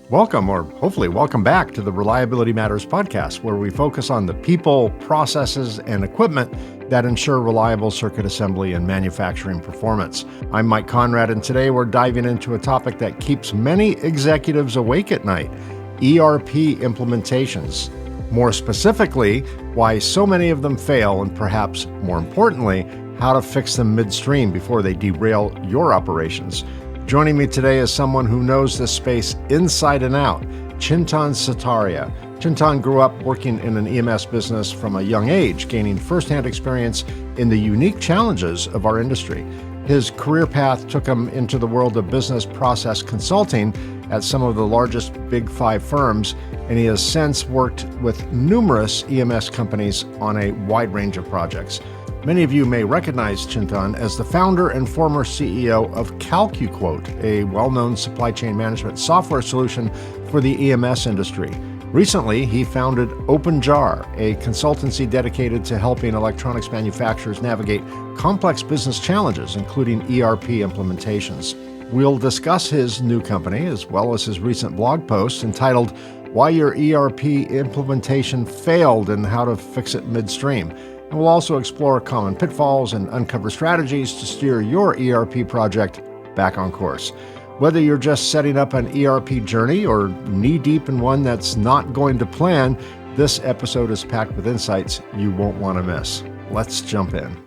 Welcome, or hopefully welcome back to the Reliability Matters podcast, where we focus on the people, processes, and equipment that ensure reliable circuit assembly and manufacturing performance. I'm Mike Conrad, and today we're diving into a topic that keeps many executives awake at night: ERP implementations. More specifically, why so many of them fail, and perhaps more importantly, how to fix them midstream before they derail your operations. Joining me today is someone who knows this space inside and out, Chintan Sutaria. Chintan grew up working in an EMS business from a young age, gaining firsthand experience in the unique challenges of our industry. His career path took him into the world of business process consulting at some of the largest Big Five firms, and he has since worked with numerous EMS companies on a wide range of projects. Many of you may recognize Chintan as the founder and former CEO of CalcuQuote, a well-known supply chain management software solution for the EMS industry. Recently, he founded OpenJar, a consultancy dedicated to helping electronics manufacturers navigate complex business challenges, including ERP implementations. We'll discuss his new company, as well as his recent blog post entitled "Why Your ERP Implementation Failed and How to Fix It Midstream." And we'll also explore common pitfalls and uncover strategies to steer your ERP project back on course. Whether you're just setting up an ERP journey or knee-deep in one that's not going to plan, this episode is packed with insights you won't want to miss. Let's jump in.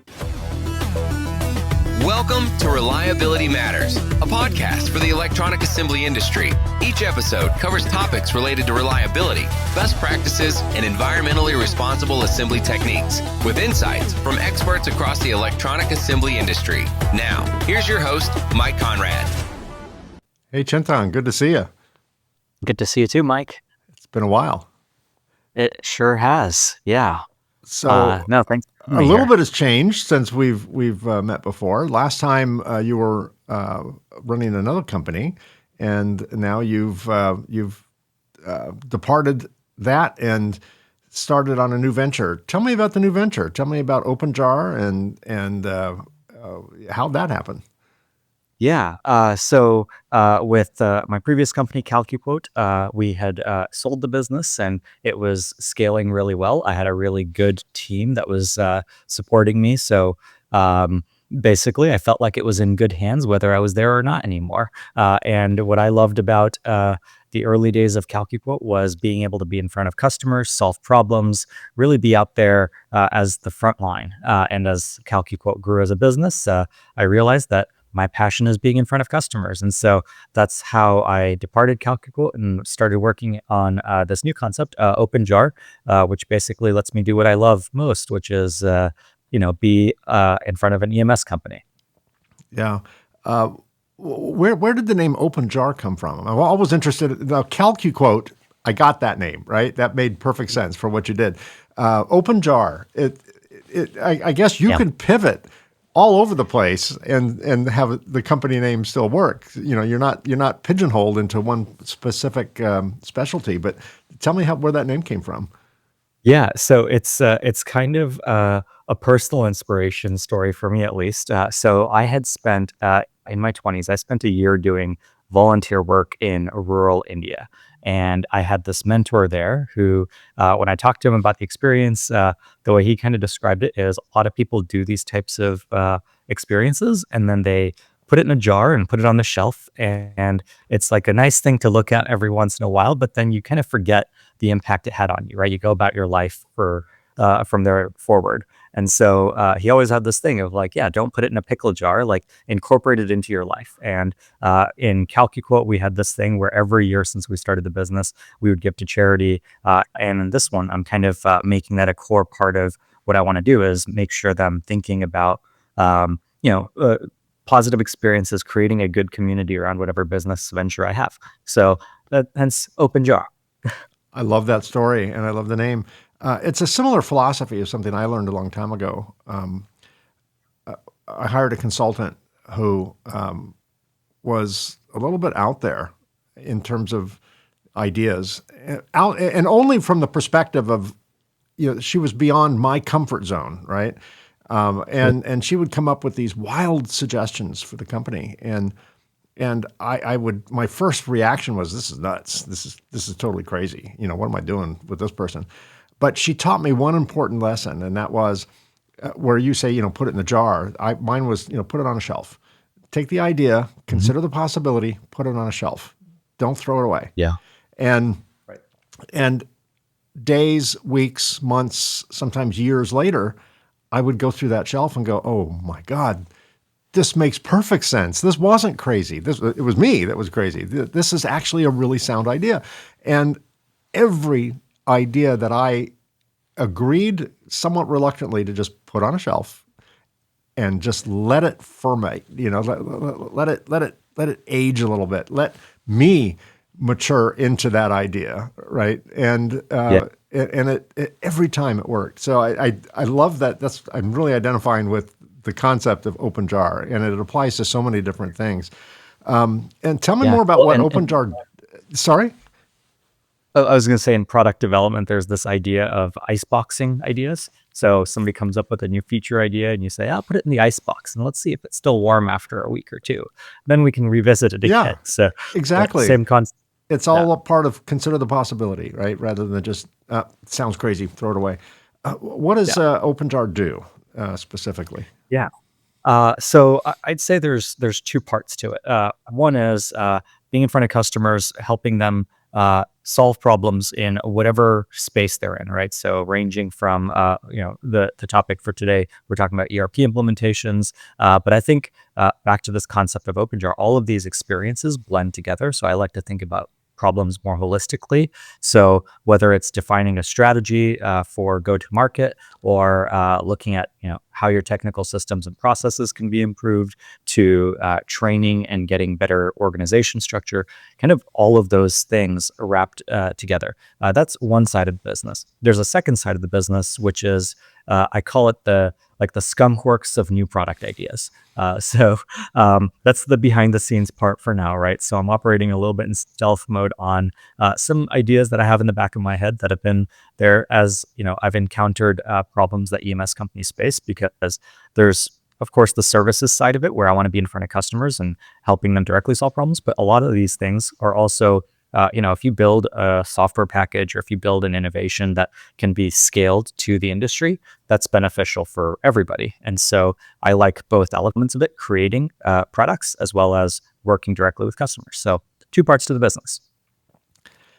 Welcome to Reliability Matters, a podcast for the electronic assembly industry. Each episode covers topics related to reliability, best practices, and environmentally responsible assembly techniques, with insights from experts across the electronic assembly industry. Now, here's your host, Mike Conrad. Hey, Chintan, good to see you. Good to see you too, Mike. It's been a while. It sure has. Yeah. So, no, thanks. A little bit has changed since we've met before. Last time you were running another company, and now you've departed that and started on a new venture. Tell me about the new venture. Tell me about OpenJar and how'd that happen. Yeah. So with my previous company, CalcuQuote, we had sold the business and it was scaling really well. I had a really good team that was supporting me. So basically, I felt like it was in good hands, whether I was there or not anymore. And what I loved about the early days of CalcuQuote was being able to be in front of customers, solve problems, really be out there as the front line. And as CalcuQuote grew as a business, I realized that my passion is being in front of customers. And so that's how I departed CalcuQuote and started working on this new concept, OpenJar, which basically lets me do what I love most, which is, be in front of an EMS company. Yeah. Where did the name OpenJar come from? I'm always interested. Now, CalcuQuote, I got that name, right? That made perfect sense for what you did. OpenJar, I guess you can pivot all over the place and have the company name still work. You know, you're not pigeonholed into one specific specialty. But tell me where that name came from. Yeah, so it's kind of a personal inspiration story for me, at least. So I had spent in my 20s, I spent a year doing volunteer work in rural India. And I had this mentor there who, when I talked to him about the experience, the way he kind of described it is a lot of people do these types of experiences and then they put it in a jar and put it on the shelf. And it's like a nice thing to look at every once in a while, but then you kind of forget the impact it had on you, right? You go about your life from there forward. And so he always had this thing of like, yeah, don't put it in a pickle jar, like incorporate it into your life. And in CalcuQuote, we had this thing where every year since we started the business, we would give to charity. And in this one, I'm kind of making that a core part of what I want to do is make sure that I'm thinking about, positive experiences, creating a good community around whatever business venture I have. So hence OpenJar. I love that story and I love the name. It's a similar philosophy of something I learned a long time ago. I hired a consultant who was a little bit out there in terms of ideas, and only from the perspective of, she was beyond my comfort zone, right? And she would come up with these wild suggestions for the company, and And my first reaction was, this is nuts. This is totally crazy. What am I doing with this person? But she taught me one important lesson, and that was where you say, put it in the jar. Mine was, put it on a shelf. Take the idea, consider the possibility, put it on a shelf. Don't throw it away. Yeah. And and days, weeks, months, sometimes years later, I would go through that shelf and go, oh my God, this makes perfect sense. This wasn't crazy. It was me that was crazy. This is actually a really sound idea. And every idea that I agreed somewhat reluctantly to just put on a shelf and just let it ferment, let it age a little bit. Let me mature into that idea, right? And it every time it worked. So I love that. I'm really identifying with the concept of OpenJar, and it applies to so many different things. And tell me more about what OpenJar. Sorry. I was going to say, in product development, there's this idea of iceboxing ideas. So somebody comes up with a new feature idea and you say, I'll put it in the icebox and let's see if it's still warm after a week or two. Then we can revisit it again. So exactly. Same concept. It's all a part of consider the possibility, right? Rather than just, sounds crazy, throw it away. What does OpenJar do specifically? Yeah. So I'd say there's two parts to it. One is being in front of customers, helping them solve problems in whatever space they're in, right? So ranging from, the topic for today, we're talking about ERP implementations. But I think back to this concept of OpenJar, all of these experiences blend together. So I like to think about problems more holistically. So whether it's defining a strategy for go-to-market, or looking at how your technical systems and processes can be improved, to training and getting better organization structure, kind of all of those things are wrapped together. That's one side of the business. There's a second side of the business, which is I call it the scumworks of new product ideas. So that's the behind the scenes part for now, right? So I'm operating a little bit in stealth mode on some ideas that I have in the back of my head that have been there as, I've encountered problems that EMS companies face, because there's, of course, the services side of it where I want to be in front of customers and helping them directly solve problems. But a lot of these things are also, if you build a software package or if you build an innovation that can be scaled to the industry, that's beneficial for everybody. And so I like both elements of it, creating products as well as working directly with customers. So two parts to the business.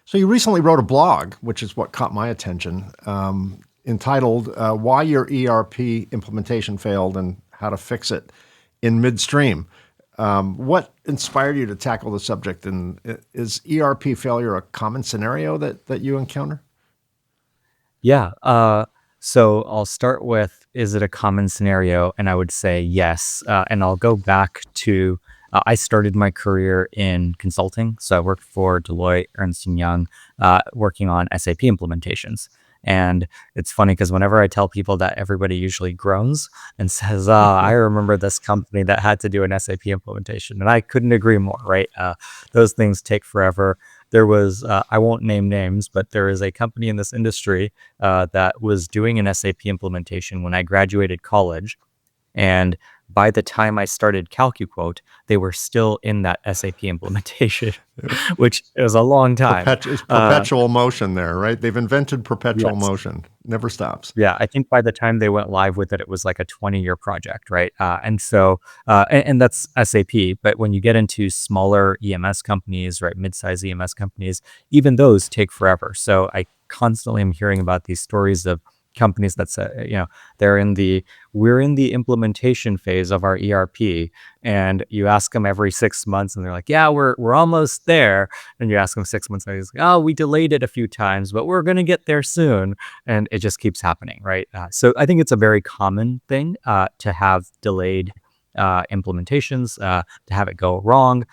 So you recently wrote a blog, which is what caught my attention, entitled Why Your ERP Implementation Failed and How to Fix It in Midstream. What inspired you to tackle the subject, and is ERP failure a common scenario that you encounter? Yeah. So I'll start with, is it a common scenario? And I would say yes. And I'll go back to, I started my career in consulting. So I worked for Deloitte, Ernst & Young, working on SAP implementations. And it's funny because whenever I tell people that, everybody usually groans and says, I remember this company that had to do an SAP implementation. And I couldn't agree more, right? Those things take forever. There was, I won't name names, but there is a company in this industry that was doing an SAP implementation when I graduated college. And by the time I started CalcuQuote, they were still in that SAP implementation, which is a long time. It's perpetual motion there, right? They've invented perpetual motion. Never stops. Yeah, I think by the time they went live with it, it was like a 20-year project, right? And so that's SAP. But when you get into smaller EMS companies, right, mid-sized EMS companies, even those take forever. So I constantly am hearing about these stories of companies that say, we're in the implementation phase of our ERP, and you ask them every 6 months and they're like, yeah, we're almost there. And you ask them 6 months later, like, oh, we delayed it a few times, but we're going to get there soon. And it just keeps happening, right? So I think it's a very common thing to have delayed implementations, to have it go wrong,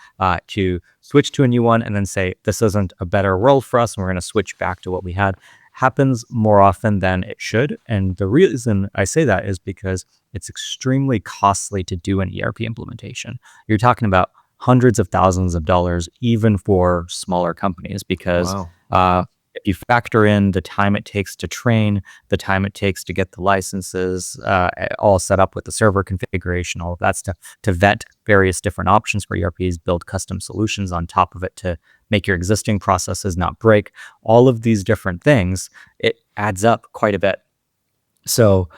to switch to a new one and then say, this isn't a better world for us, and we're going to switch back to what we had. Happens more often than it should. And the reason I say that is because it's extremely costly to do an ERP implementation. You're talking about hundreds of thousands of dollars, even for smaller companies, because if you factor in the time it takes to train, the time it takes to get the licenses all set up with the server configuration, all of that stuff, to vet various different options for ERPs, build custom solutions on top of it to make your existing processes not break, all of these different things, it adds up quite a bit. So,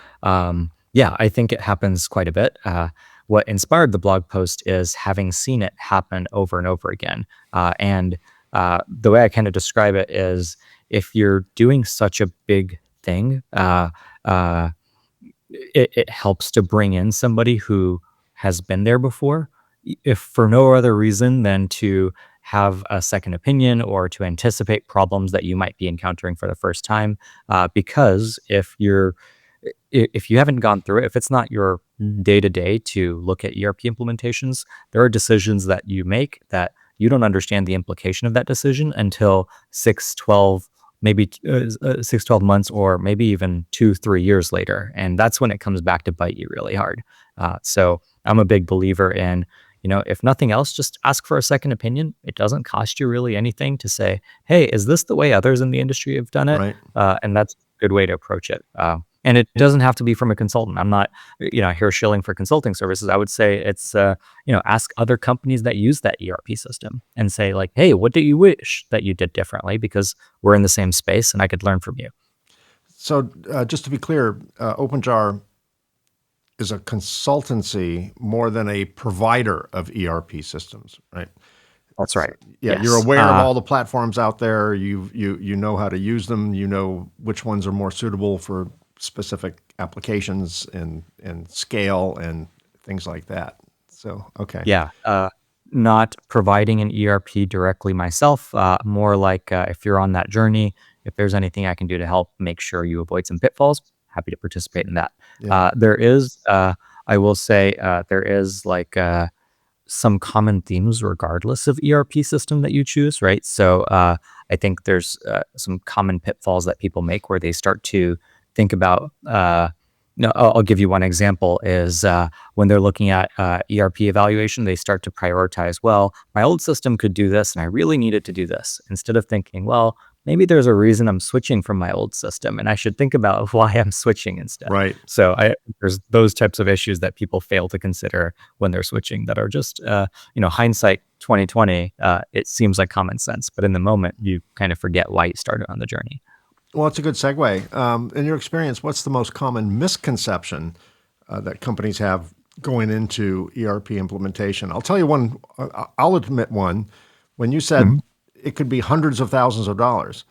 yeah, I think it happens quite a bit. What inspired the blog post is having seen it happen over and over again. And the way I kind of describe it is, if you're doing such a big thing, uh, it helps to bring in somebody who has been there before, if for no other reason than to have a second opinion or to anticipate problems that you might be encountering for the first time. Because if you haven't gone through it, if it's not your day to day to look at ERP implementations, there are decisions that you make that you don't understand the implication of that decision until 6, 12, maybe 6, 12 months, or maybe even 2, 3 years later. And that's when it comes back to bite you really hard. So I'm a big believer in, if nothing else, just ask for a second opinion. It doesn't cost you really anything to say, hey, is this the way others in the industry have done it? Right. And that's a good way to approach it. And it doesn't have to be from a consultant. I'm not, here shilling for consulting services. I would say it's, ask other companies that use that ERP system and say, like, hey, what do you wish that you did differently? Because we're in the same space and I could learn from you. So just to be clear, OpenJar is a consultancy more than a provider of ERP systems, right? That's right. Yeah, Yes. you're aware of all the platforms out there. You know how to use them. You know which ones are more suitable for specific applications and scale and things like that. So, okay. Yeah. Not providing an ERP directly myself, more like if you're on that journey, if there's anything I can do to help make sure you avoid some pitfalls, happy to participate in that. Yeah. There is, I will say, there is like some common themes regardless of ERP system that you choose, right? So I think there's some common pitfalls that people make where they start to think about. No, I'll give you one example is when they're looking at ERP evaluation, they start to prioritize, well, my old system could do this and I really need it to do this, instead of thinking, well, maybe there's a reason I'm switching from my old system and I should think about why I'm switching instead. Right. So there's those types of issues that people fail to consider when they're switching that are just, hindsight 2020, it seems like common sense, but in the moment you kind of forget why you started on the journey. Well, it's a good segue. In your experience, what's the most common misconception that companies have going into ERP implementation? I'll tell you one. I'll admit one. When you said it could be hundreds of thousands of dollars,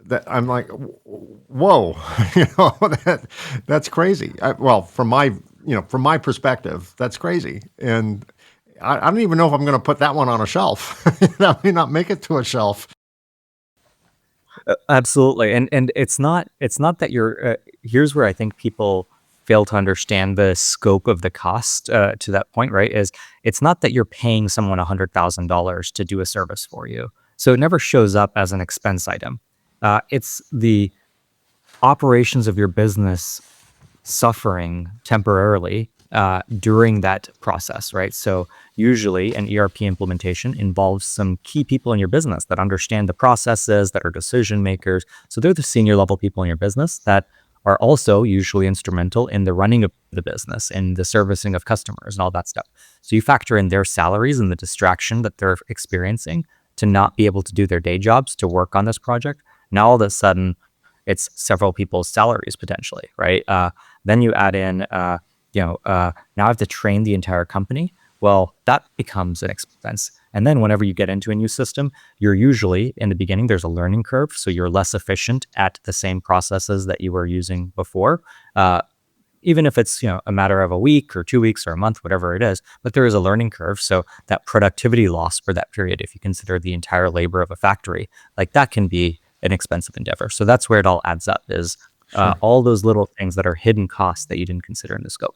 that I'm like, whoa, that's crazy. From my perspective, that's crazy, and I don't even know if I'm going to put that one on a shelf. That may not make it to a shelf. Absolutely. And it's not that you're, here's where I think people fail to understand the scope of the cost to that point, right? Is it's not that you're paying someone $100,000 to do a service for you. So it never shows up as an expense item. It's the operations of your business suffering temporarily during that process, right? So usually an ERP implementation involves some key people in your business that understand the processes, that are decision makers. So they're the senior level people in your business that are also usually instrumental in the running of the business and the servicing of customers and all that stuff. So you factor in their salaries and the distraction that they're experiencing to not be able to do their day jobs to work on this project. Now all of a sudden it's several people's salaries potentially, right? Then you add in now I have to train the entire company. Well, that becomes an expense. And then whenever you get into a new system, you're usually, in the beginning, there's a learning curve. So you're less efficient at the same processes that you were using before. Even if it's, a matter of a week or 2 weeks or a month, whatever it is, but there is a learning curve. So that productivity loss for that period, if you consider the entire labor of a factory, like that can be an expensive endeavor. So that's where it all adds up is all those little things that are hidden costs that you didn't consider in the scope.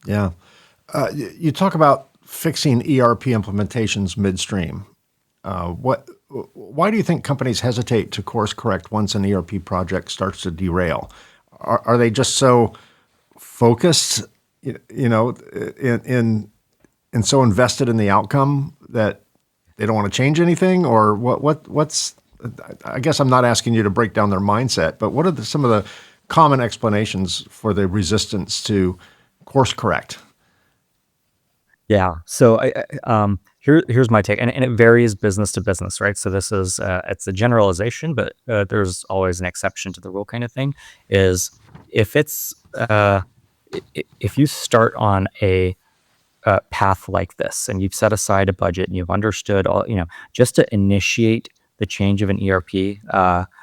Yeah. You talk about fixing ERP implementations midstream. Why do you think companies hesitate to course correct once an ERP project starts to derail? Are they just so focused, and so invested in the outcome that they don't want to change anything, or what's I guess I'm not asking you to break down their mindset, but what are some of the common explanations for the resistance to course correct? Yeah. So here's my take, and it varies business to business, right? So this is it's a generalization, but there's always an exception to the rule kind of thing. Is if it's if you start on a path like this and you've set aside a budget and you've understood all, just to initiate the change of an ERP.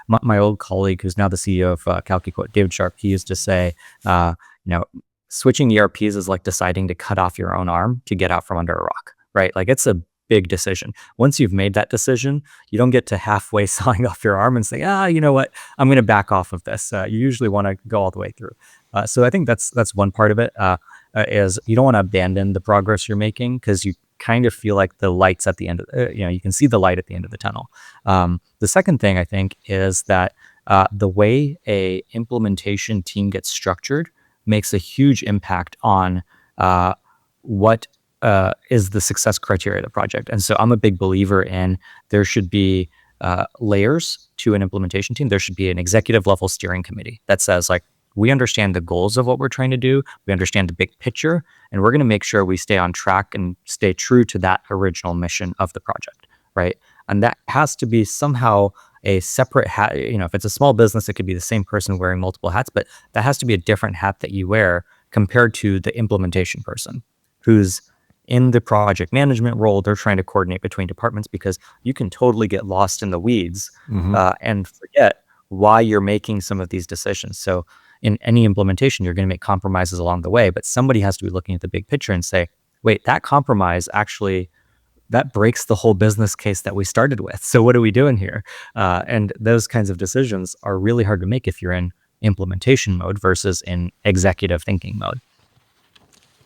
My old colleague, who's now the CEO of CalcuQuote, David Sharp, he used to say, you know, switching ERPs is like deciding to cut off your own arm to get out from under a rock, right? Like it's a big decision. Once you've made that decision, you don't get to halfway sawing off your arm and say, you know what, I'm going to back off of this. You usually want to go all the way through. So I think that's one part of it. Is you don't want to abandon the progress you're making because you kind of feel like the light's at the end of, you can see the light at the end of the tunnel. The second thing I think is that the way a implementation team gets structured makes a huge impact on what is the success criteria of the project. And so I'm a big believer in there should be layers to an implementation team. There should be an executive level steering committee that says like, we understand the goals of what we're trying to do. We understand the big picture, and we're going to make sure we stay on track and stay true to that original mission of the project, right? And that has to be somehow a separate hat. If it's a small business, it could be the same person wearing multiple hats, but that has to be a different hat that you wear compared to the implementation person who's in the project management role. They're trying to coordinate between departments because you can totally get lost in the weeds and forget why you're making some of these decisions. So in any implementation, you're going to make compromises along the way, but somebody has to be looking at the big picture and say, wait, that compromise actually, that breaks the whole business case that we started with. So what are we doing here? And those kinds of decisions are really hard to make if you're in implementation mode versus in executive thinking mode.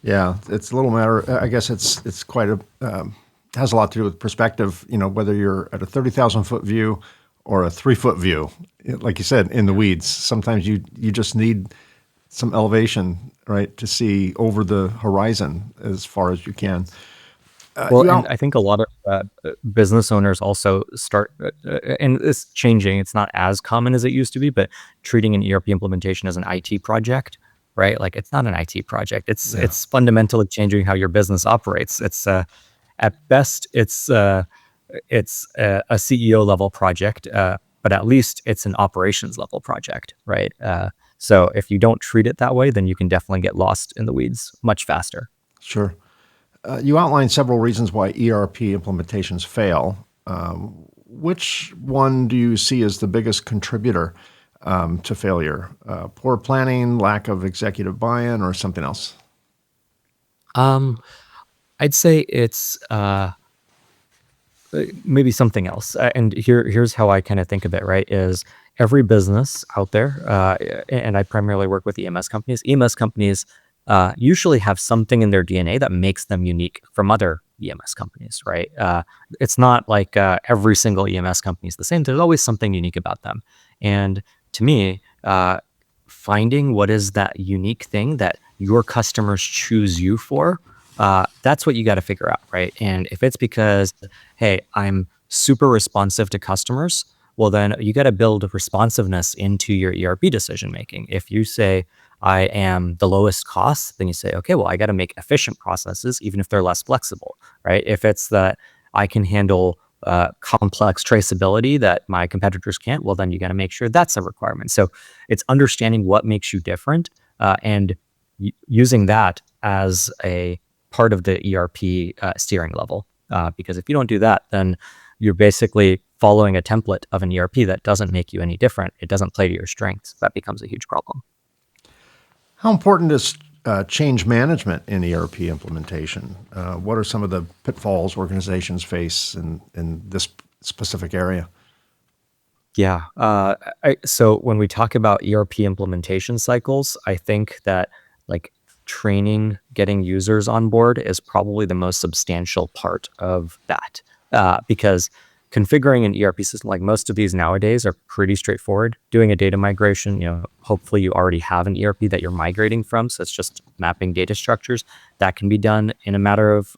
Yeah, it's a little matter. I guess it's quite has a lot to do with perspective. Whether you're at a 30,000 foot view or a 3 foot view, like you said, in the weeds. Sometimes you just need some elevation, right, to see over the horizon as far as you can. And I think a lot of business owners also start, and it's changing. It's not as common as it used to be, but treating an ERP implementation as an IT project, right? Like it's not an IT project. It's fundamentally changing how your business operates. It's at best it's a CEO level project, but at least it's an operations level project, right? So if you don't treat it that way, then you can definitely get lost in the weeds much faster. Sure. You outlined several reasons why ERP implementations fail. Which one do you see as the biggest contributor to failure? Poor planning, lack of executive buy-in, or something else? I'd say it's maybe something else. And here's how I kind of think of it, right? Is every business out there, and I primarily work with EMS companies. EMS companies usually have something in their DNA that makes them unique from other EMS companies, right? It's not like every single EMS company is the same. There's always something unique about them. And to me, finding what is that unique thing that your customers choose you for, that's what you got to figure out, right? And if it's because, hey, I'm super responsive to customers, well, then you got to build responsiveness into your ERP decision making. If you say, I am the lowest cost, then you say, okay, well, I got to make efficient processes, even if they're less flexible, right? If it's that I can handle complex traceability that my competitors can't, well, then you got to make sure that's a requirement. So it's understanding what makes you different and using that as a part of the ERP steering level. Because if you don't do that, then you're basically following a template of an ERP that doesn't make you any different. It doesn't play to your strengths. That becomes a huge problem. How important is change management in ERP implementation? What are some of the pitfalls organizations face in this specific area? Yeah. So when we talk about ERP implementation cycles, I think that like training, getting users on board is probably the most substantial part of that. Because configuring an ERP system, like most of these nowadays, are pretty straightforward. Doing a data migration, hopefully you already have an ERP that you're migrating from. So it's just mapping data structures. That can be done in a matter of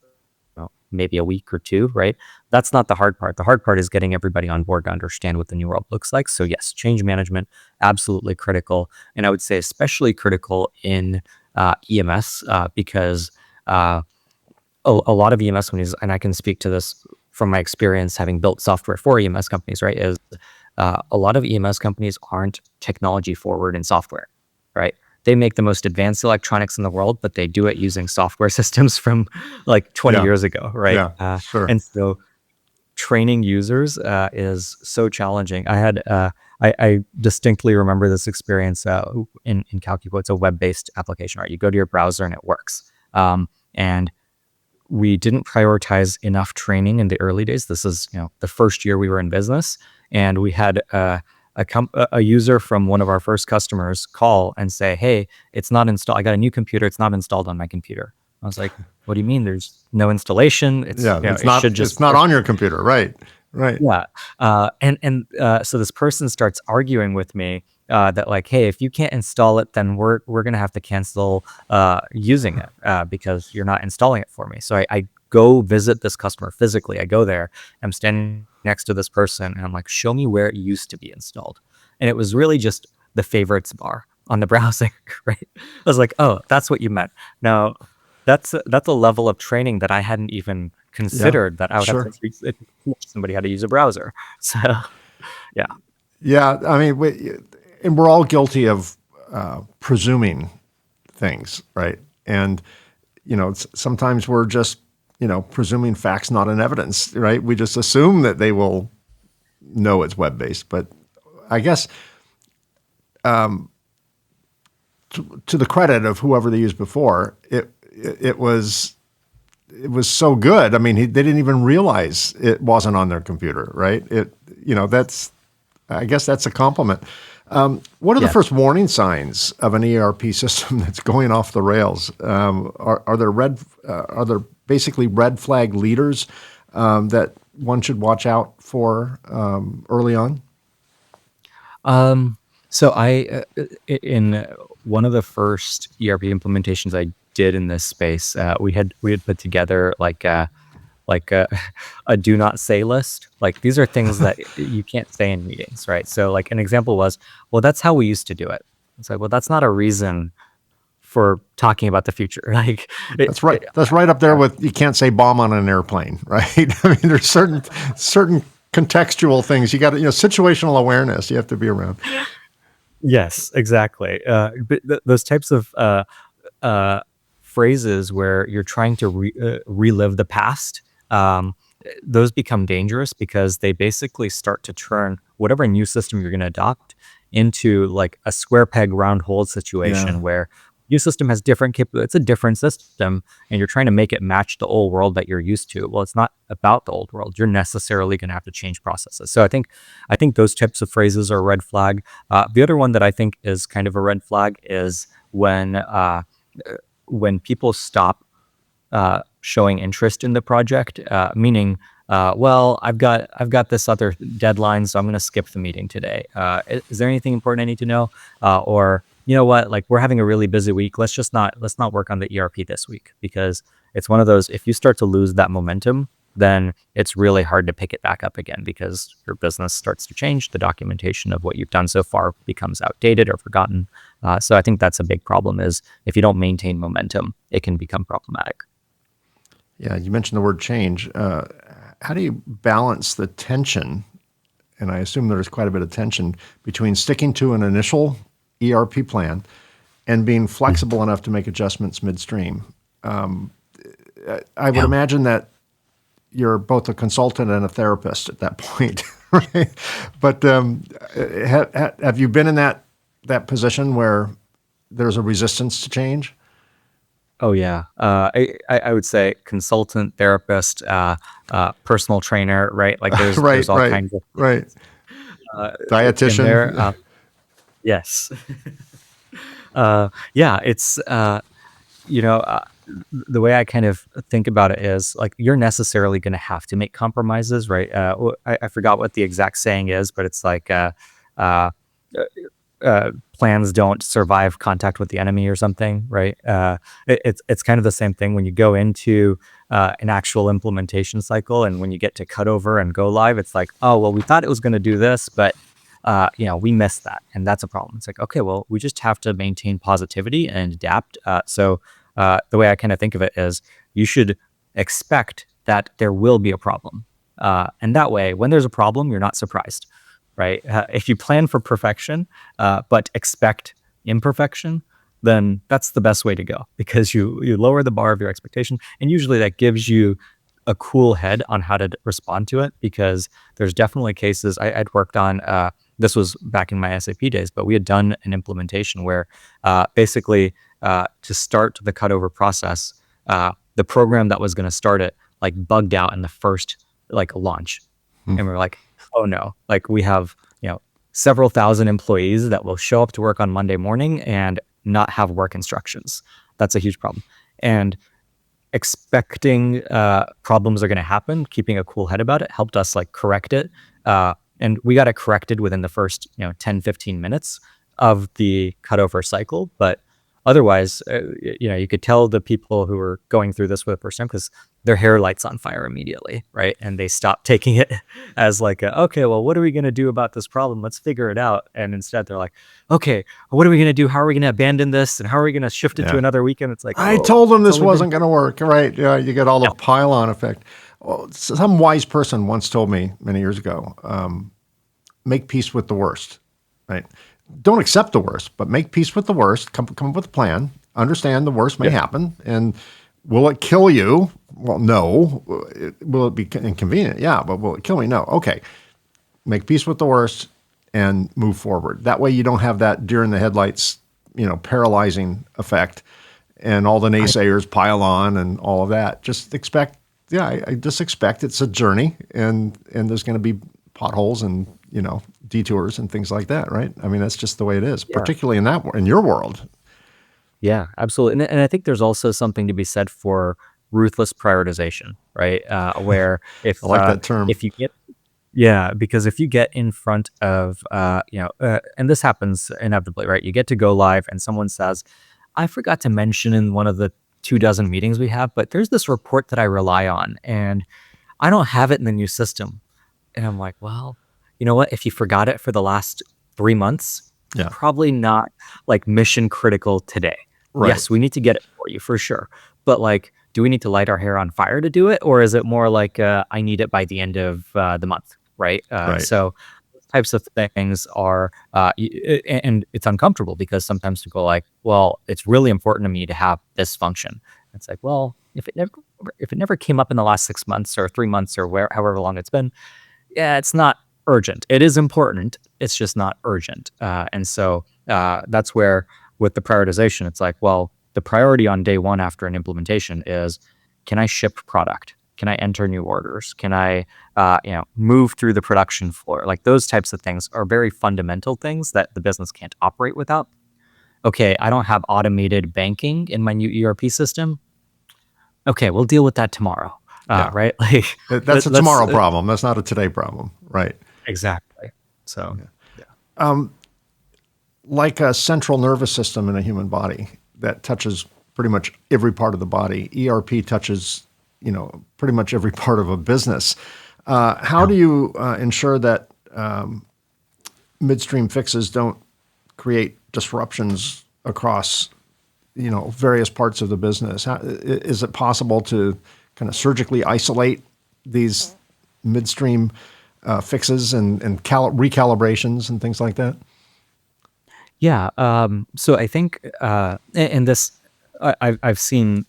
maybe a week or two, right? That's not the hard part. The hard part is getting everybody on board to understand what the new world looks like. So yes, change management, absolutely critical. And I would say especially critical in EMS because a lot of EMS companies, and I can speak to this from my experience having built software for EMS companies, right, is a lot of EMS companies aren't technology forward in software, right? They make the most advanced electronics in the world, but they do it using software systems from like 20 Yeah. years ago, right? Yeah. Sure. And so training users is so challenging. I distinctly remember this experience in CalcuQuote. It's a web-based application, right? You go to your browser and it works. And we didn't prioritize enough training in the early days. This is, the first year we were in business, and we had a user from one of our first customers call and say, "Hey, it's not installed. I got a new computer. It's not installed on my computer." I was like, "What do you mean? There's no installation? It's It's it not. should just It's not on your computer, right? Right. yeah." So this person starts arguing with me that like, "Hey, if you can't install it, then we're gonna have to cancel using it because you're not installing it for me." So I go visit this customer physically. I go there. I'm standing next to this person, and I'm like, "Show me where it used to be installed." And it was really just the favorites bar on the browsing, right? I was like, "Oh, that's what you meant." Now, that's a level of training that I hadn't even considered that I would have Sure. to teach somebody how to use a browser. So yeah. Yeah. I mean, and we're all guilty of presuming things, right? And sometimes we're just presuming facts not in evidence, right? We just assume that they will know it's web based, but I guess to the credit of whoever they used before, it was so good. I mean, they didn't even realize it wasn't on their computer, right? I guess that's a compliment. What are the Yeah. first warning signs of an ERP system that's going off the rails? Are there basically red flag leaders that one should watch out for early on? So in one of the first ERP implementations I did in this space, we had put together like a a do not say list. Like these are things that you can't say in meetings, right? So like an example was, well, that's how we used to do it. It's like, well, that's not a reason for talking about the future. Like That's right. That's right up there with you can't say bomb on an airplane, right? I mean, there's certain contextual things you got to, situational awareness you have to be around. yes, exactly. But those types of phrases where you're trying to relive the past, those become dangerous because they basically start to turn whatever new system you're going to adopt into like a square peg round hole situation Yeah. where new system has different capabilities. It's a different system, and you're trying to make it match the old world that you're used to. Well, it's not about the old world. You're necessarily going to have to change processes. So I think those types of phrases are a red flag. The other one that I think is kind of a red flag is when people stop showing interest in the project, meaning, well, I've got this other deadline, so I'm going to skip the meeting today. Is there anything important I need to know? Or you know what, like we're having a really busy week. Let's not work on the ERP this week, because it's one of those, if you start to lose that momentum, then it's really hard to pick it back up again because your business starts to change. The documentation of what you've done so far becomes outdated or forgotten. So I think that's a big problem, is if you don't maintain momentum, it can become problematic. Yeah, you mentioned the word change. How do you balance the tension? And I assume there's quite a bit of tension between sticking to an initial ERP plan and being flexible enough to make adjustments midstream. I would imagine that you're both a consultant and a therapist at that point, right? But have you been in that position where there's a resistance to change? Oh yeah, I would say consultant, therapist, personal trainer, right? Like Right, there's all right, kinds of right. in there. Dietitian. Yes, yeah, it's you know, the way I kind of think about it is like you're necessarily going to have to make compromises, right? I forgot what the exact saying is, but it's like uh, plans don't survive contact with the enemy or something, right? It's kind of the same thing when you go into an actual implementation cycle, and when you get to cutover and go live, it's like, oh well, we thought it was going to do this, but we missed that, and that's a problem. It's like, okay, well, we just have to maintain positivity and adapt. So the way I kind of think of it is, you should expect that there will be a problem, and that way, when there's a problem, you're not surprised, right? If you plan for perfection, but expect imperfection, then that's the best way to go, because you lower the bar of your expectation, and usually that gives you a cool head on how to respond to it. Because there's definitely cases I'd worked on. This was back in my SAP days, but we had done an implementation where basically to start the cutover process, the program that was going to start it like bugged out in the first like launch, and we were like, oh no, like we have several thousand employees that will show up to work on Monday morning and not have work instructions. That's a huge problem. And expecting problems are going to happen, keeping a cool head about it helped us like correct it. And we got it corrected within the first 10, 15 minutes of the cutover cycle. But otherwise, you could tell the people who were going through this for the first time, because their hair lights on fire immediately, right? And they stop taking it as like, okay, well, what are we going to do about this problem? Let's figure it out. And instead they're like, okay, what are we going to do? How are we going to abandon this? And how are we going to shift it to another weekend? It's like, I told them this wasn't going to work, right? Yeah, you get all the pile-on effect. Well, some wise person once told me many years ago, make peace with the worst, right? Don't accept the worst, but make peace with the worst. Come up with a plan. Understand the worst may happen. And will it kill you? Well, no. Will it be inconvenient? Yeah, but will it kill me? No. Okay. Make peace with the worst and move forward. That way you don't have that deer in the headlights, paralyzing effect, and all the naysayers pile on and all of that. Just expect, I just expect it's a journey, and there's going to be potholes and detours and things like that, right? I mean, that's just the way it is, particularly in your world. Yeah, absolutely. And I think there's also something to be said for ruthless prioritization, right? Where if I like that term. If you get because if you get in front of and this happens inevitably, right? You get to go live and someone says, I forgot to mention in one of the 24 meetings we have, but there's this report that I rely on and I don't have it in the new system. And I'm like, well, you know what? If you forgot it for the last 3 months, probably not like mission critical today. Right. Yes, we need to get it for you for sure. But like, do we need to light our hair on fire to do it? Or is it more like, I need it by the end of the month, right? So those types of things are, and it's uncomfortable because sometimes people go like, well, it's really important to me to have this function. It's like, well, if it never came up in the last 6 months or 3 months or however long it's been, it's not urgent. It is important. It's just not urgent. And so that's where with the prioritization, it's like, well, the priority on day one after an implementation is, can I ship product? Can I enter new orders? Can I, move through the production floor? Like those types of things are very fundamental things that the business can't operate without. Okay, I don't have automated banking in my new ERP system. Okay, we'll deal with that tomorrow. Right? Like that's a tomorrow problem. That's not a today problem, right? Exactly. So, like a central nervous system in a human body that touches pretty much every part of the body, ERP touches, pretty much every part of a business. How do you ensure that midstream fixes don't create disruptions across, various parts of the business? Is it possible to kind of surgically isolate these midstream fixes and recalibrations and things like that? Yeah. So I think in this, I've seen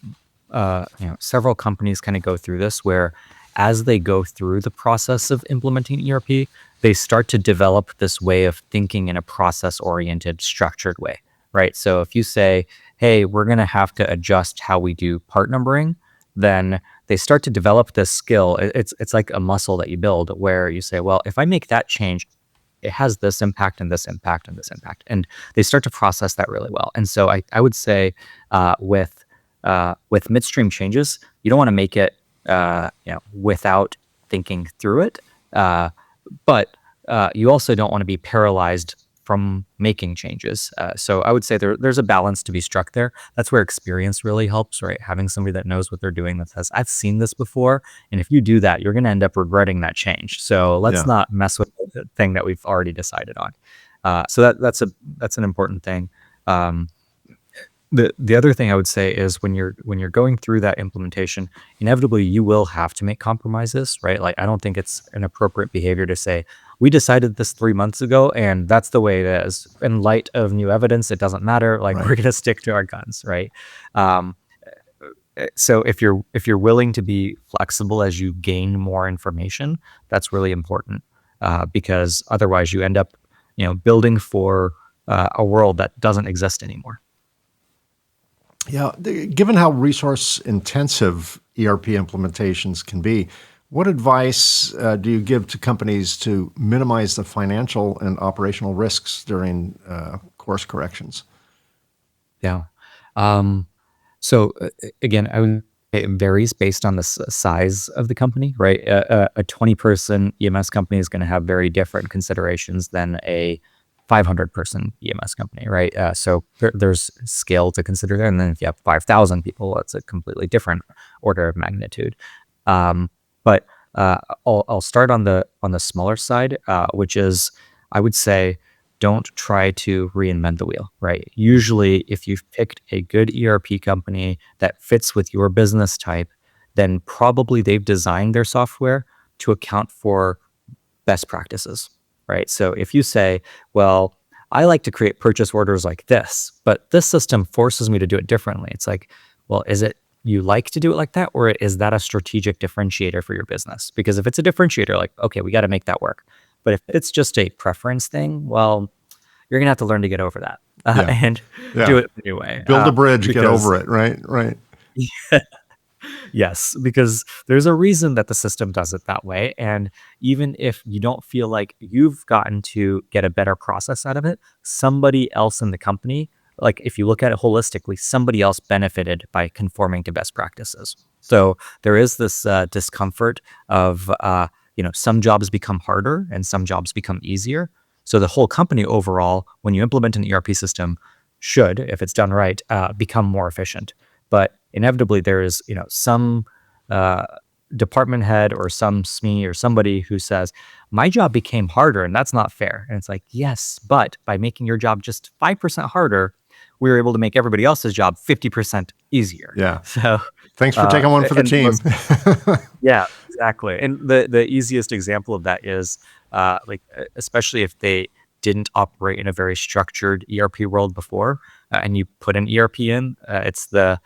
several companies kind of go through this, where as they go through the process of implementing ERP, they start to develop this way of thinking in a process-oriented, structured way, right? So if you say, hey, we're going to have to adjust how we do part numbering, then they start to develop this skill. It's like a muscle that you build, where you say, well, if I make that change, it has this impact and this impact and this impact. And they start to process that really well. And so I would say with midstream changes, you don't want to make it without thinking through it. But you also don't want to be paralyzed from making changes. So I would say there's a balance to be struck there. That's where experience really helps, right? Having somebody that knows what they're doing, that says, I've seen this before. And if you do that, you're going to end up regretting that change. So let's not mess with the thing that we've already decided on. So that's an important thing. The other thing I would say is when you're going through that implementation, inevitably you will have to make compromises, right? Like, I don't think it's an appropriate behavior to say, we decided this 3 months ago and that's the way it is. In light of new evidence, it doesn't matter. Like, we're going to stick to our guns, right? So if you're willing to be flexible as you gain more information, that's really important, because otherwise you end up, building for a world that doesn't exist anymore. Yeah, given how resource intensive ERP implementations can be, what advice do you give to companies to minimize the financial and operational risks during course corrections? Yeah. So again, it varies based on the size of the company, right? A 20-person EMS company is going to have very different considerations than a 500-person EMS company, right? So there's scale to consider there. And then if you have 5,000 people, that's a completely different order of magnitude. But I'll start on the smaller side, which is, I would say, don't try to reinvent the wheel, right? Usually, if you've picked a good ERP company that fits with your business type, then probably they've designed their software to account for best practices, right? So if you say, well, I like to create purchase orders like this, but this system forces me to do it differently. It's like, well, is it you like to do it like that, or is that a strategic differentiator for your business? Because if it's a differentiator, like, okay, we got to make that work. But if it's just a preference thing, well, you're going to have to learn to get over that and do it a new way. Build a bridge, get over it, right? Right. Yes, because there's a reason that the system does it that way. And even if you don't feel like you've gotten to get a better process out of it, somebody else in the company, like if you look at it holistically, somebody else benefited by conforming to best practices. So there is this discomfort of, some jobs become harder and some jobs become easier. So the whole company overall, when you implement an ERP system, should, if it's done right, become more efficient. But inevitably, there is, some department head or some SME or somebody who says, my job became harder and that's not fair. And it's like, yes, but by making your job just 5% harder, we were able to make everybody else's job 50% easier. Yeah. So thanks for taking one for the team. Yeah, exactly. And the easiest example of that is especially if they didn't operate in a very structured ERP world before, and you put an ERP in, it's the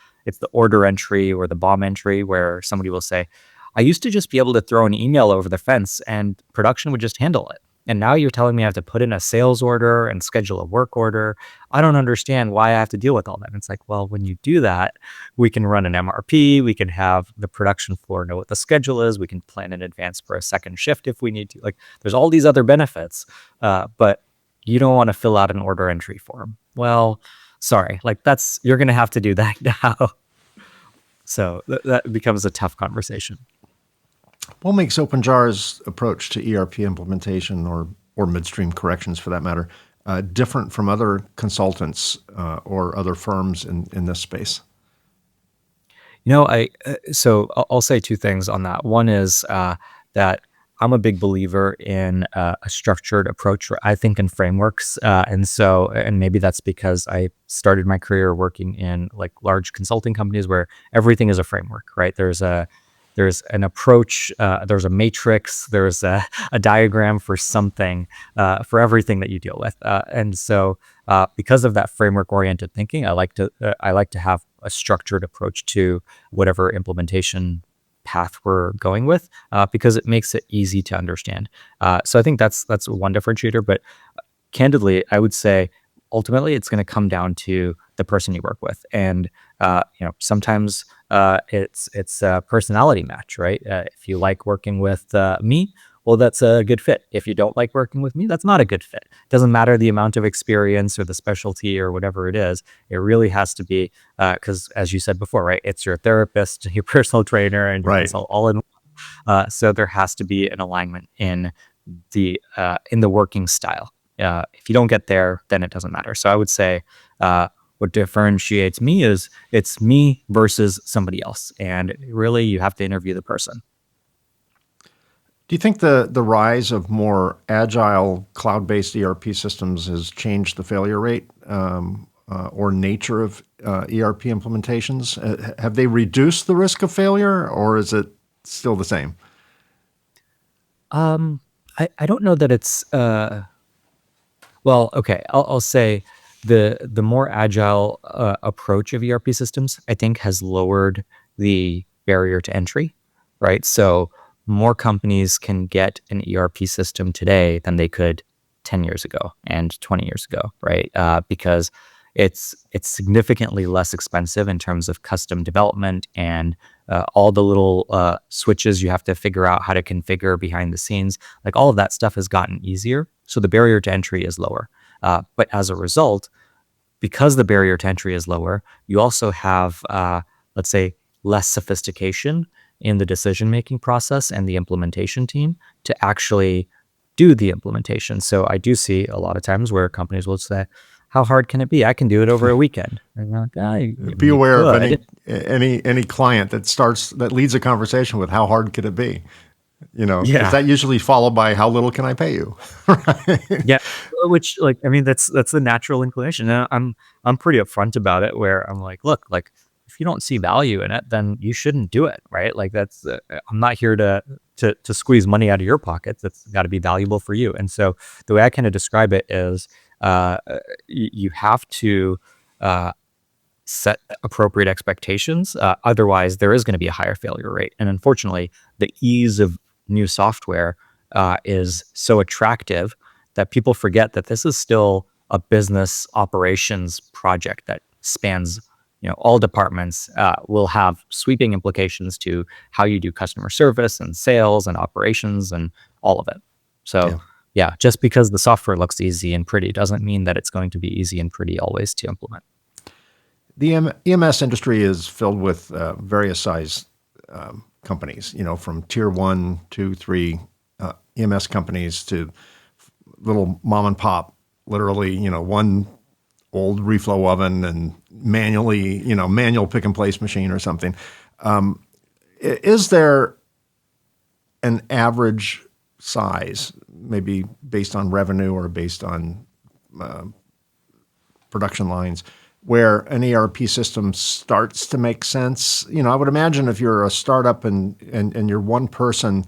order entry or the BOM entry where somebody will say, I used to just be able to throw an email over the fence and production would just handle it. And now you're telling me I have to put in a sales order and schedule a work order. I don't understand why I have to deal with all that. And it's like, well, when you do that, we can run an MRP. We can have the production floor know what the schedule is. We can plan in advance for a second shift if we need to. Like, there's all these other benefits, but you don't want to fill out an order entry form. Well, sorry, you're going to have to do that now. So that becomes a tough conversation. What makes OpenJar's approach to ERP implementation or midstream corrections, for that matter, different from other consultants or other firms in this space? So I'll say two things on that. One is that I'm a big believer in a structured approach. I think in frameworks, and maybe that's because I started my career working in like large consulting companies where everything is a framework, right? There's an approach, there's a matrix, there's a diagram for something, for everything that you deal with. And so because of that framework-oriented thinking, I like to have a structured approach to whatever implementation path we're going with, because it makes it easy to understand. So I think that's one differentiator. But candidly, I would say ultimately it's going to come down to the person you work with, and sometimes it's a personality match, right? If you like working with me, well, that's a good fit. If you don't like working with me, that's not a good fit. It doesn't matter the amount of experience or the specialty or whatever it is. It really has to be, because as you said before, right, it's your therapist, your personal trainer, and right. It's all in. So there has to be an alignment in the working style. If you don't get there, then it doesn't matter. So I would say what differentiates me is it's me versus somebody else. And really, you have to interview the person. Do you think the rise of more agile cloud-based ERP systems has changed the failure rate or nature of ERP implementations? Have they reduced the risk of failure, or is it still the same? I don't know that it's well, okay. I'll say the more agile approach of ERP systems, I think, has lowered the barrier to entry, right? So more companies can get an ERP system today than they could 10 years ago and 20 years ago, right? Because it's significantly less expensive in terms of custom development and all the little switches you have to figure out how to configure behind the scenes. Like all of that stuff has gotten easier. So the barrier to entry is lower. But as a result, because the barrier to entry is lower, you also have, let's say, less sophistication in the decision-making process and the implementation team to actually do the implementation. So I do see a lot of times where companies will say, how hard can it be? I can do it over a weekend. And you're like, Be aware of could. any client that leads a conversation with how hard could it be? Because Yeah. that usually followed by how little can I pay you? Yeah, which like I mean that's the natural inclination. And I'm pretty upfront about it where I'm like, look, like if you don't see value in it, then you shouldn't do it, right? Like that's I'm not here to squeeze money out of your pockets. It's got to be valuable for you. And so the way I kind of describe it is you have to set appropriate expectations. Otherwise, there is going to be a higher failure rate. And unfortunately, the ease of new software is so attractive that people forget that this is still a business operations project that spans, all departments. Will have sweeping implications to how you do customer service and sales and operations and all of it. So yeah, just because the software looks easy and pretty doesn't mean that it's going to be easy and pretty always to implement. The EMS industry is filled with various size companies, from tier 1, 2, 3 EMS companies to little mom and pop, literally, one old reflow oven and manual pick and place machine or something. Is there an average size, maybe based on revenue or based on production lines, where an ERP system starts to make sense? I would imagine if you're a startup and you're one person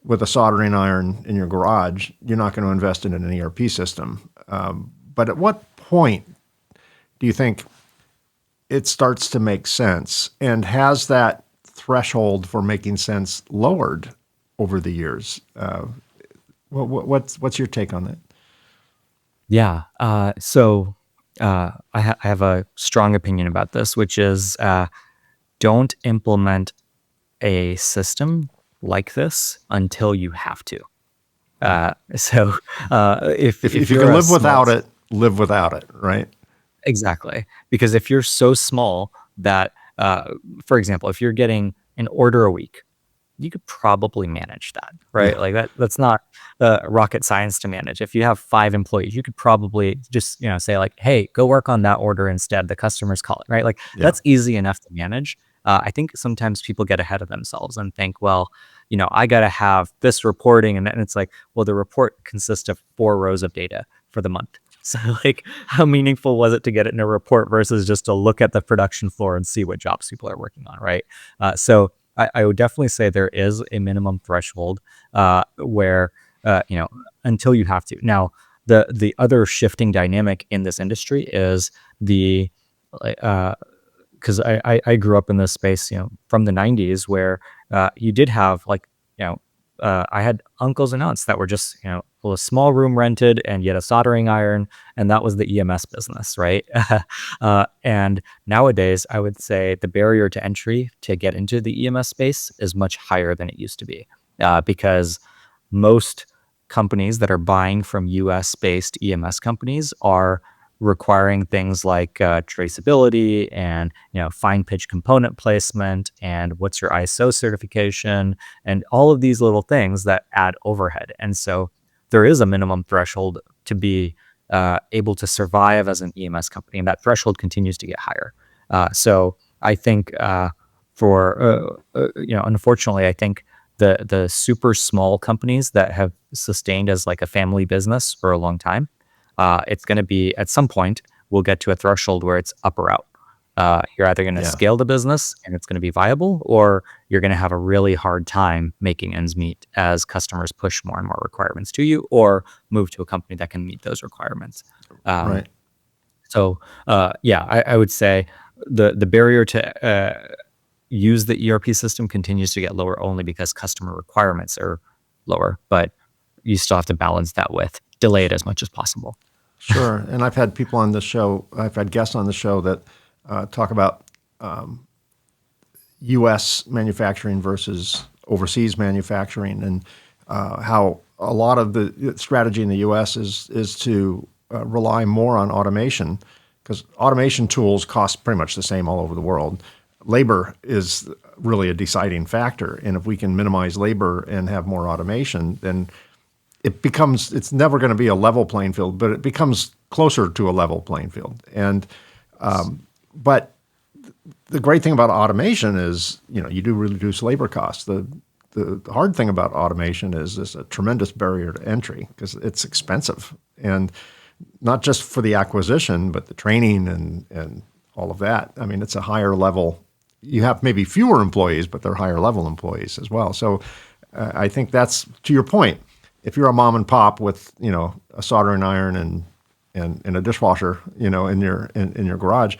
with a soldering iron in your garage, you're not going to invest in an ERP system. But at what point do you think it starts to make sense? And has that threshold for making sense lowered over the years? What's your take on that? Yeah. So I have a strong opinion about this, which is don't implement a system like this until you have to. So if you you're can a live without small- it, live without it, right? Exactly. Because if you're so small that, for example, if you're getting an order a week, you could probably manage that, right? Yeah. Like that's not rocket science to manage. If you have 5 employees, you could probably just, say like, hey, go work on that order instead. The customers call it, right? Like that's easy enough to manage. I think sometimes people get ahead of themselves and think, well, I got to have this reporting. And it's like, well, the report consists of 4 rows of data for the month. So like how meaningful was it to get it in a report versus just to look at the production floor and see what jobs people are working on, right? So I would definitely say there is a minimum threshold where, until you have to. Now, the other shifting dynamic in this industry is because I grew up in this space, from the 90s where you did have I had uncles and aunts that were just, a small room rented and yet a soldering iron, and that was the EMS business, right? And nowadays, I would say the barrier to entry to get into the EMS space is much higher than it used to be, because most companies that are buying from US-based EMS companies are requiring things like traceability and fine pitch component placement and what's your ISO certification and all of these little things that add overhead. And so there is a minimum threshold to be able to survive as an EMS company, and that threshold continues to get higher. So I think unfortunately, I think the super small companies that have sustained as like a family business for a long time, it's going to be at some point we'll get to a threshold where it's up or out. You're either going to scale the business and it's going to be viable, or you're going to have a really hard time making ends meet as customers push more and more requirements to you, or move to a company that can meet those requirements. Right. So, I would say the barrier to use the ERP system continues to get lower only because customer requirements are lower, but you still have to balance that with delay it as much as possible. Sure. And I've had people on the show, I've had guests on the show that talk about U.S. manufacturing versus overseas manufacturing, and how a lot of the strategy in the U.S. is to rely more on automation, because automation tools cost pretty much the same all over the world. Labor is really a deciding factor, and if we can minimize labor and have more automation, then it's never going to be a level playing field, but it becomes closer to a level playing field. And but the great thing about automation is, you do reduce labor costs. The hard thing about automation is there's a tremendous barrier to entry because it's expensive, and not just for the acquisition, but the training and all of that. I mean, it's a higher level. You have maybe fewer employees, but they're higher level employees as well. So I think that's, to your point, if you're a mom and pop with, a soldering iron and a dishwasher, in your garage,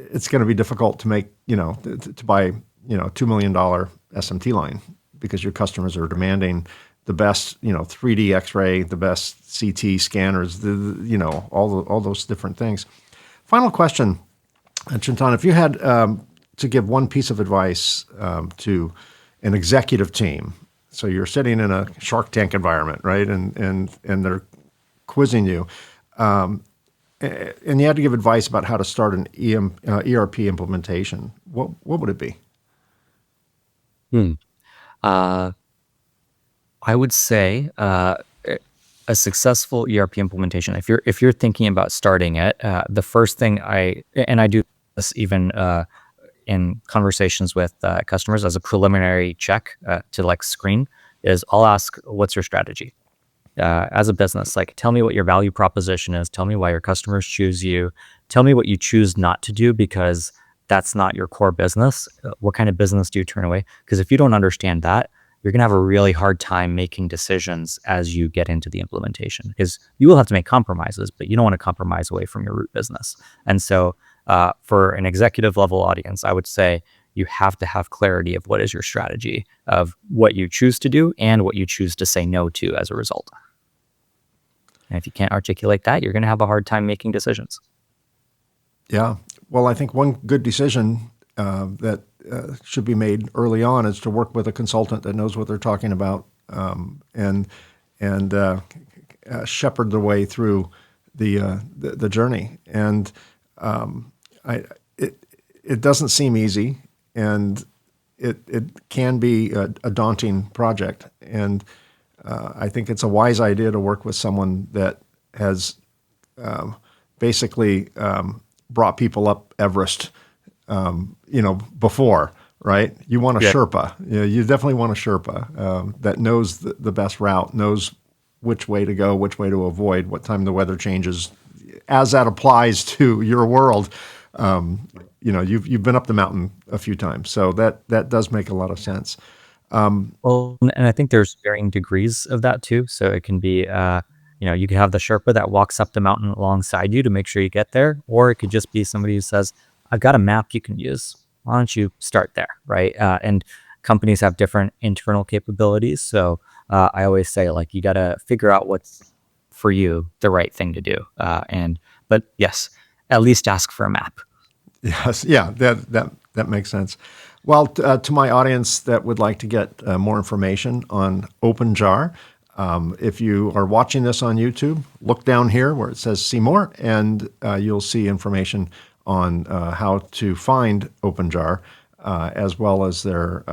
it's going to be difficult to make, to buy, $2 million SMT line, because your customers are demanding the best, 3D X-ray, the best CT scanners, all those different things. Final question, Chintan, if you had to give one piece of advice to an executive team, so you're sitting in a Shark Tank environment, right, and they're quizzing you, and you had to give advice about how to start an ERP implementation, what would it be? I would say a successful ERP implementation. If you're thinking about starting it, the first thing I do this even in conversations with customers as a preliminary check to like screen, is I'll ask, what's your strategy as a business? Like, tell me what your value proposition is. Tell me why your customers choose you. Tell me what you choose not to do because that's not your core business. What kind of business do you turn away? Because if you don't understand that, you're going to have a really hard time making decisions as you get into the implementation, because you will have to make compromises, but you don't want to compromise away from your root business. And so for an executive level audience, I would say you have to have clarity of what is your strategy, of what you choose to do and what you choose to say no to as a result. And if you can't articulate that, you're going to have a hard time making decisions. Yeah. Well, I think one good decision that should be made early on is to work with a consultant that knows what they're talking about, and shepherd their way through the journey. And it doesn't seem easy, and it can be a daunting project. And I think it's a wise idea to work with someone that has basically brought people up Everest, before, right? You want a Sherpa. You definitely want a Sherpa that knows the best route, knows which way to go, which way to avoid, what time the weather changes, as that applies to your world. You've been up the mountain a few times, so that does make a lot of sense. Well, and I think there's varying degrees of that too. So it can be, you can have the Sherpa that walks up the mountain alongside you to make sure you get there, or it could just be somebody who says, I've got a map you can use. Why don't you start there, right? And companies have different internal capabilities. So I always say, like, you got to figure out what's for you the right thing to do. But yes, at least ask for a map. Yes, yeah, that makes sense. Well, to my audience that would like to get more information on OpenJar, if you are watching this on YouTube, look down here where it says see more, and you'll see information on how to find OpenJar, as well as their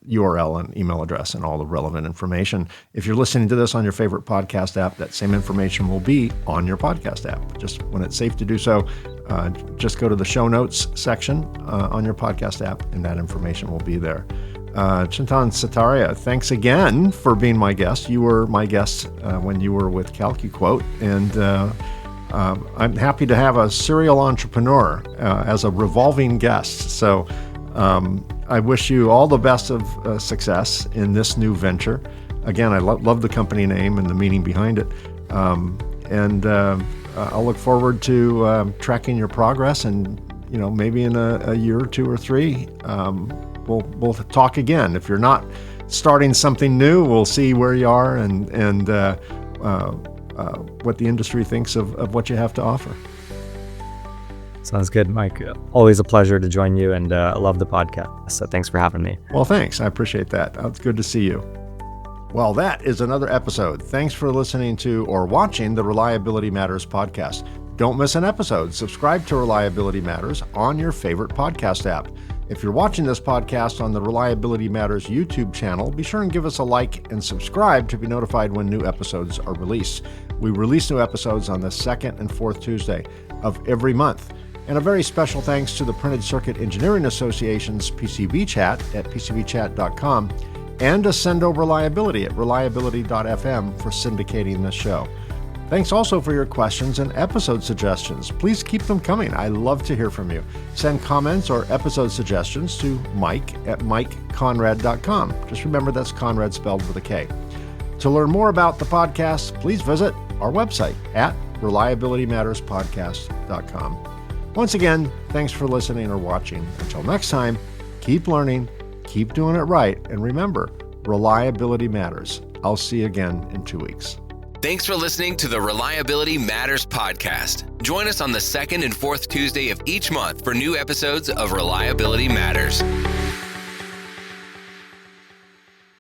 URL and email address and all the relevant information. If you're listening to this on your favorite podcast app, that same information will be on your podcast app. Just when it's safe to do so, just go to the show notes section on your podcast app, and that information will be there. Chintan Sutaria, thanks again for being my guest. You were my guest when you were with CalcuQuote, and I'm happy to have a serial entrepreneur as a revolving guest. So I wish you all the best of success in this new venture. Again, I love the company name and the meaning behind it. And I'll look forward to tracking your progress, and maybe in a year or two or three, we'll talk again. If you're not starting something new, we'll see where you are and what the industry thinks of what you have to offer. Sounds good, Mike. Always a pleasure to join you, and I love the podcast. So thanks for having me. Well, thanks. I appreciate that. It's good to see you. Well, that is another episode. Thanks for listening to or watching the Reliability Matters podcast. Don't miss an episode. Subscribe to Reliability Matters on your favorite podcast app. If you're watching this podcast on the Reliability Matters YouTube channel, be sure and give us a like and subscribe to be notified when new episodes are released. We release new episodes on the second and fourth Tuesday of every month. And a very special thanks to the Printed Circuit Engineering Association's PCB Chat at pcbchat.com and Ascendo Reliability at reliability.fm for syndicating this show. Thanks also for your questions and episode suggestions. Please keep them coming. I love to hear from you. Send comments or episode suggestions to mike@mikeconrad.com. Just remember that's Conrad spelled with a K. To learn more about the podcast, please visit our website at reliabilitymatterspodcast.com. Once again, thanks for listening or watching. Until next time, keep learning, keep doing it right, and remember, reliability matters. I'll see you again in 2 weeks. Thanks for listening to the Reliability Matters podcast. Join us on the second and fourth Tuesday of each month for new episodes of Reliability Matters.